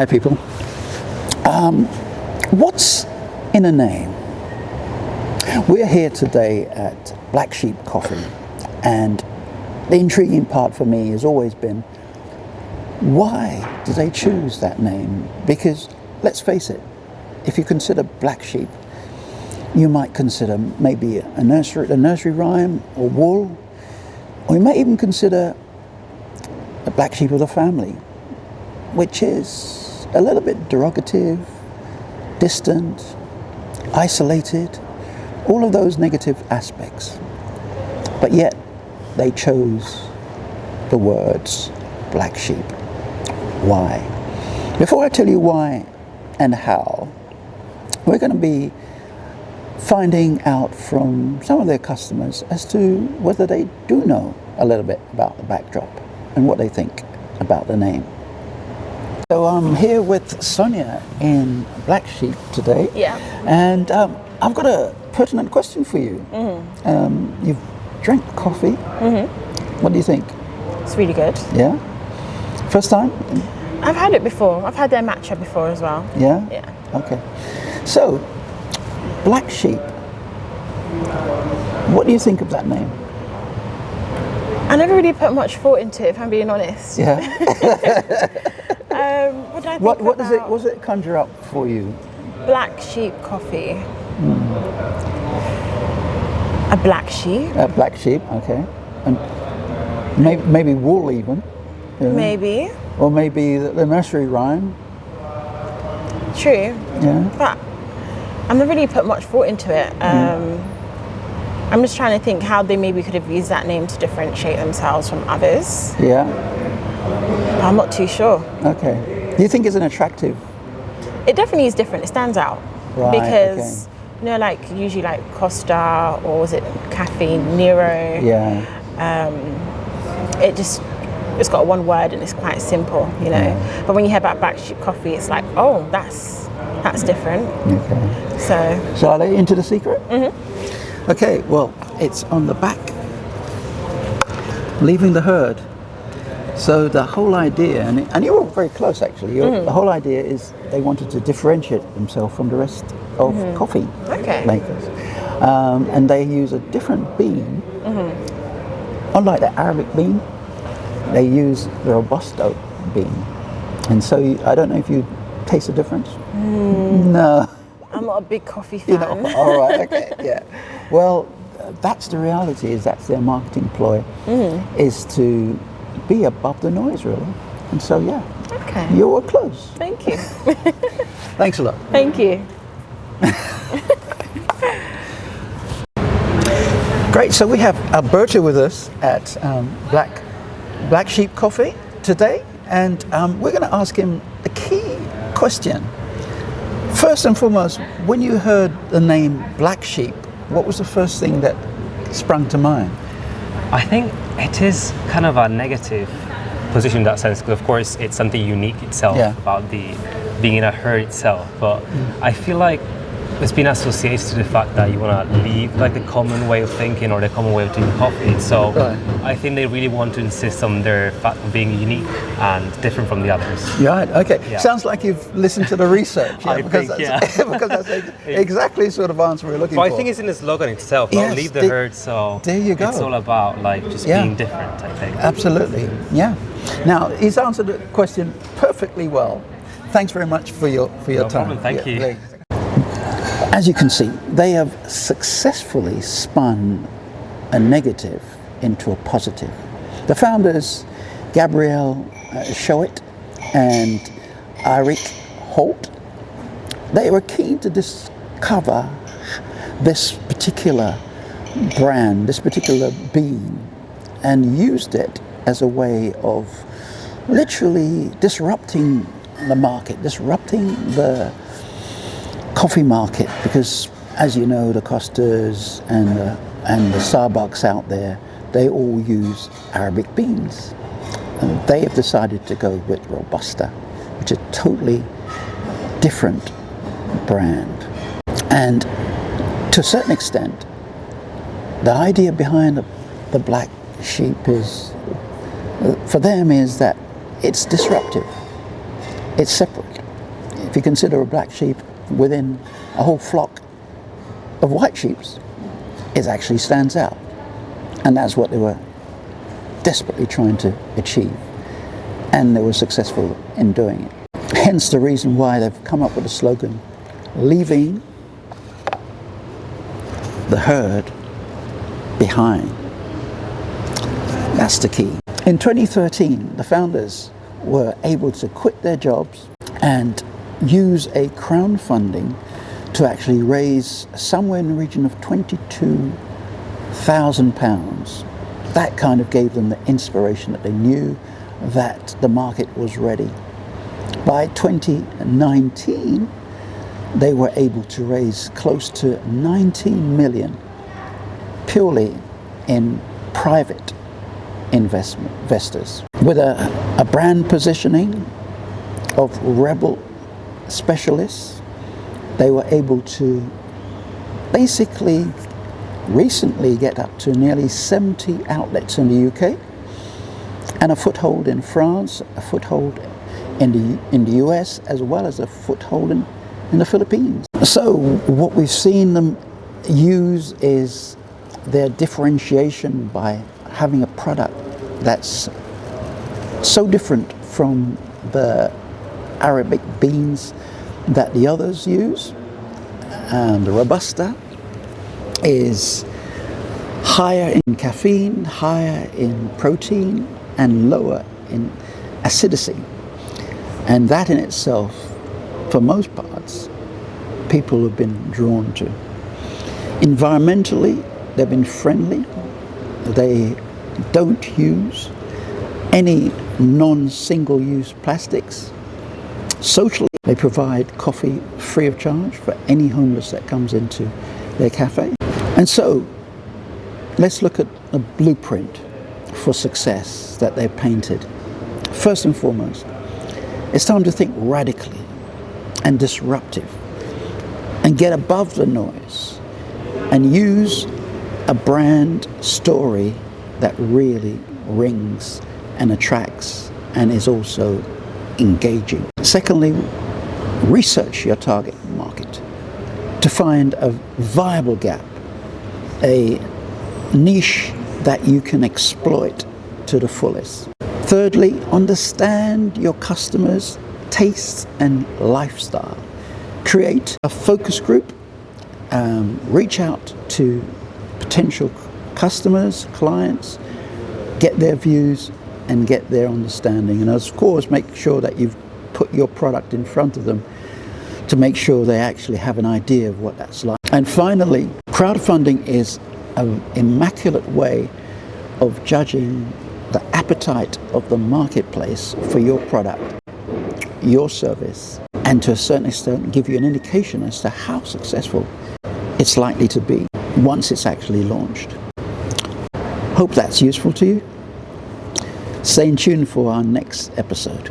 Hi, people. What's in a name? We're here today at Black Sheep Coffee, and the intriguing part for me has always been, why did they choose that name? Because let's face it, if you consider black sheep, you might consider maybe a nursery rhyme, or wool, or you may even consider the black sheep of the family, which is a little bit derogative, distant, isolated, all of those negative aspects. But yet they chose the words black sheep. Why? Before I tell you why and how, we're going to be finding out from some of their customers as to whether they do know a little bit about the backdrop and what they think about the name. So I'm here with Sonia in Black Sheep today. Yeah. And I've got a pertinent question for you. Mm-hmm. You've drank coffee. Mm-hmm. What do you think? It's really good. Yeah? First time? I've had it before. I've had their matcha before as well. Yeah? Yeah. Okay. So, Black Sheep. What do you think of that name? I never really put much thought into it, if I'm being honest. Yeah. What do I think What does it conjure up for you? Black Sheep Coffee. A black sheep? A black sheep, okay. And maybe wool even. You know? Maybe. Or maybe the nursery rhyme. True. Yeah. But I've never really put much thought into it. I'm just trying to think how they maybe could have used that name to differentiate themselves from others. Yeah. I'm not too sure. Okay. Do you think it's an attractive? It definitely is different. It stands out. Right, because, you know, like usually like Costa, or was it Cafe Nero? Yeah. It's got one word and it's quite simple, you know. Yeah. But when you hear about Black Sheep Coffee, it's like, oh, that's different. Okay. So are they into the secret? Mm-hmm. Okay, well, it's on the back. Leaving the herd. So the whole idea, and you're all very close actually, the whole idea is they wanted to differentiate themselves from the rest of coffee makers. And they use a different bean. Unlike the Arabic bean, they use the Robusto bean. And so I don't know if you taste the difference? No. I'm not a big coffee fan. You know, all right, okay, yeah. Well, that's the reality, that's their marketing ploy, is to be above the noise, really. And so, yeah. Okay. You were close. Thank you. Thanks a lot. Thank you. Great, so we have Alberto with us at Black Sheep Coffee today, and we're going to ask him the key question. First and foremost, when you heard the name Black Sheep, what was the first thing that sprung to mind? I think it is kind of a negative position in that sense, because of course it's something unique itself about the being in a herd itself, but I feel like it's been associated to the fact that you want to leave like the common way of thinking or the common way of doing coffee. So I think they really want to insist on their fact of being unique and different from the others. Right, okay. Yeah. Sounds like you've listened to the research. Because that's exactly the sort of answer we're looking for. I think it's in the slogan itself, not leave the herd, so there you go. It's all about like just being different, I think. Absolutely, yeah. Now, he's answered the question perfectly well. Thanks very much for your time. No problem, thank you. As you can see, they have successfully spun a negative into a positive. The founders, Gabrielle Showit and Eric Holt, they were keen to discover this particular brand, this particular bean, and used it as a way of literally disrupting the market, disrupting the coffee market, because as you know, the Costas and the Starbucks out there, they all use Arabic beans. And they have decided to go with Robusta, which is a totally different brand. And to a certain extent, the idea behind the Black Sheep is, for them, is that it's disruptive. it's separate. If you consider a black sheep within a whole flock of white sheep, it actually stands out. And that's what they were desperately trying to achieve. And they were successful in doing it. Hence the reason why they've come up with the slogan, leaving the herd behind. That's the key. In 2013, the founders were able to quit their jobs and use a crowdfunding to actually raise somewhere in the region of £22,000. That kind of gave them the inspiration that they knew that the market was ready. By 2019, they were able to raise close to 19 million purely in private investors. With a brand positioning of rebel specialists, they were able to basically recently get up to nearly 70 outlets in the UK and a foothold in France, a foothold in the US, as well as a foothold in the Philippines. So what we've seen them use is their differentiation by having a product that's so different from the Arabic beans that the others use. And the Robusta is higher in caffeine, higher in protein, and lower in acidity. And that in itself, for most parts, people have been drawn to. Environmentally, they've been friendly. They don't use any non-single-use plastics. Socially, they provide coffee free of charge for any homeless that comes into their cafe. And so, let's look at a blueprint for success that they've painted. First and foremost, it's time to think radically and disruptive and get above the noise and use a brand story that really rings and attracts and is also engaging. Secondly, research your target market to find a viable gap, a niche that you can exploit to the fullest. Thirdly, understand your customers' tastes and lifestyle. Create a focus group, reach out to potential customers, clients, get their views and get their understanding. And of course, make sure that you've put your product in front of them to make sure they actually have an idea of what that's like. And finally, crowdfunding is an immaculate way of judging the appetite of the marketplace for your product, your service, and to a certain extent give you an indication as to how successful it's likely to be once it's actually launched. Hope that's useful to you. Stay tuned for our next episode.